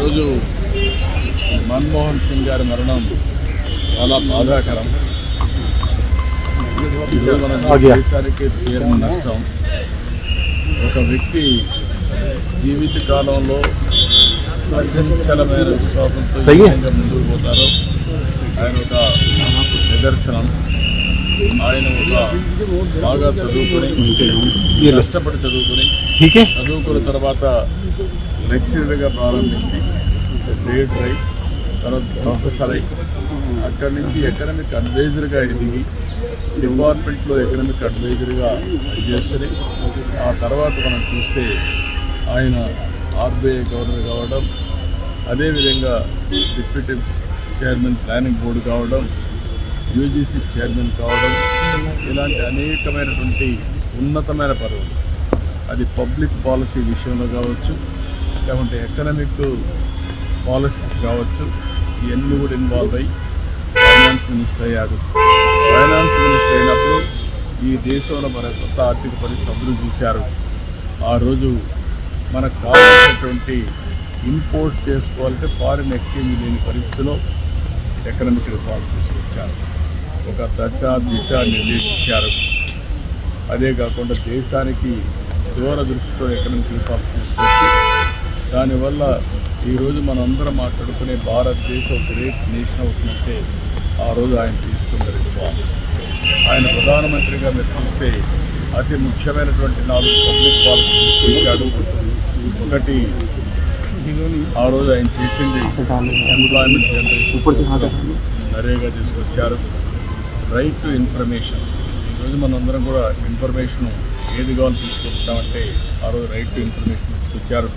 ఈరోజు మన్మోహన్ సింగ్ గారి మరణం చాలా బాధాకరం. మన దేశానికి తీరని నష్టం. ఒక వ్యక్తి జీవిత కాలంలో అత్యంచలమైన విశ్వాసంతో ముందుకు పోతారో ఆయన ఒక నిదర్శనం. ఆయన ఒక బాగా చదువుకొని కష్టపడి చదువుకున్న తర్వాత లెక్చరర్గా ప్రారంభించి గ్రేడ్ రై తర్వాత ప్రొఫెసర్ అయి అక్కడి నుంచి ఎకనామిక్ అడ్వైజర్గా ఎదిగి డిపార్ట్మెంట్లో ఎకనామిక్ అడ్వైజర్గా చేస్తుంది. ఆ తర్వాత మనం చూస్తే ఆయన ఆర్బీఐ గవర్నర్ కావడం, అదేవిధంగా డిప్యూటీ చైర్మన్ ప్లానింగ్ బోర్డు కావడం, యూజీసీ చైర్మన్ కావడం, ఇలాంటి అనేకమైనటువంటి ఉన్నతమైన పదవులు. అది పబ్లిక్ పాలసీ విషయంలో కావచ్చు, లేకుంటే ఎకనామిక్ పాలసీస్ కావచ్చు, ఇవన్నీ కూడా ఇన్వాల్వ్ అయ్యి ఫైనాన్స్ మినిస్టర్ అయ్యాడు. ఫైనాన్స్ మినిస్టర్ అయినప్పుడు ఈ దేశంలో మన కొత్త ఆర్థిక పరిస్థితి అందరూ చూశారు. ఆ రోజు మనకు కావాల్సినటువంటి ఇంపోర్ట్ చేసుకోవాలంటే ఫారిన్ ఎక్స్చేంజ్ లేని పరిస్థితిలో ఎకనామిక్ రిఫార్మ్ తీసుకొచ్చారు. ఒక దిశ నిర్దేశించారు. అదే కాకుండా దేశానికి దూరదృష్టితో ఎకనామిక్ రిఫార్మ్ తీసుకొచ్చి దానివల్ల ఈరోజు మనందరం మాట్లాడుకునే భారతదేశం గ్రేట్ నేషన్ అవుతుందంటే ఆ రోజు ఆయన తీసుకున్న రిఫార్మ్స్. ఆయన ప్రధానమంత్రిగా మీరు చూస్తే అతి ముఖ్యమైనటువంటి 4 పబ్లిక్ పాలసీ తీసుకొచ్చాడు. ఒకటి ఆ రోజు ఆయన చేసింది ఎంప్లాయ్మెంట్ జనరేషన్, నరేగా తీసుకొచ్చారు. Right to information. ఈరోజు మనందరం కూడా ఇన్ఫర్మేషన్ ఏది కావాలో తీసుకుంటామంటే ఆ రోజు రైట్ టు ఇన్ఫర్మేషన్ తీసుకొచ్చారు.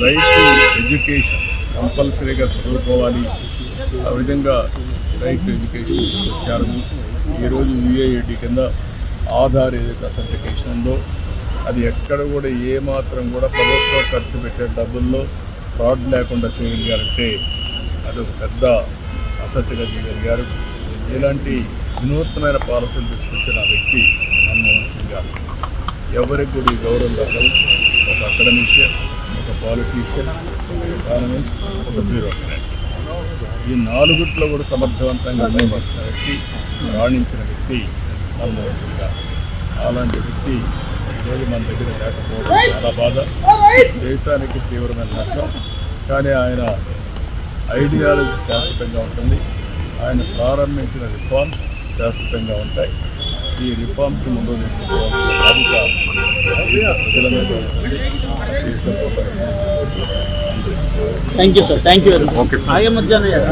రైట్ టు ఎడ్యుకేషన్, కంపల్సరీగా చదువుకోవాలి, ఆ విధంగా రైట్ టు ఎడ్యుకేషన్ తీసుకొచ్చారు. ఈరోజు యూఏఐడి కింద ఆధార్ ఏదైతే అథెంటికేషన్ ఉందో అది ఎక్కడ కూడా ఏమాత్రం కూడా ప్రభుత్వం ఖర్చు పెట్టే డబ్బుల్లో ఫ్రాడ్ లేకుండా చేయగలిగారంటే అది ఒక పెద్ద అసత్తుగా చేయగలిగారు. ఇలాంటి వినూత్నమైన పాలసీలు తీసుకొచ్చిన వ్యక్తి మన్మోహన్ సింగ్ గారు. ఎవరికి కూడా ఈ గౌరవం దక్కదు. ఒక అకాడమిషియన్, ఒక పాలిటీషియన్, ఒక ఎకానమిస్ట్, ఒక బ్యూరోక్రాట్, ఈ 4 కూడా సమర్థవంతంగా నిర్వహించిన వ్యక్తి, రాణించిన వ్యక్తి మన్మోహన్ సింగ్ గారు. అలాంటి వ్యక్తి ఈరోజు మన దగ్గర లేకపోవడం చాలా బాధ, దేశానికి తీవ్రమైన నష్టం. కానీ ఆయన ఐడియాలజీ శాశ్వతంగా ఉంటుంది. ఆయన ప్రారంభించిన రిఫార్మ్స్ శాశ్వతంగా ఉంటాయి. ఈ రిఫార్మ్స్ ముందు తీసుకోవాల్సిన బాధ్యత ప్రజల మీద ఉంటుంది. Thank you sir. Thank you very much.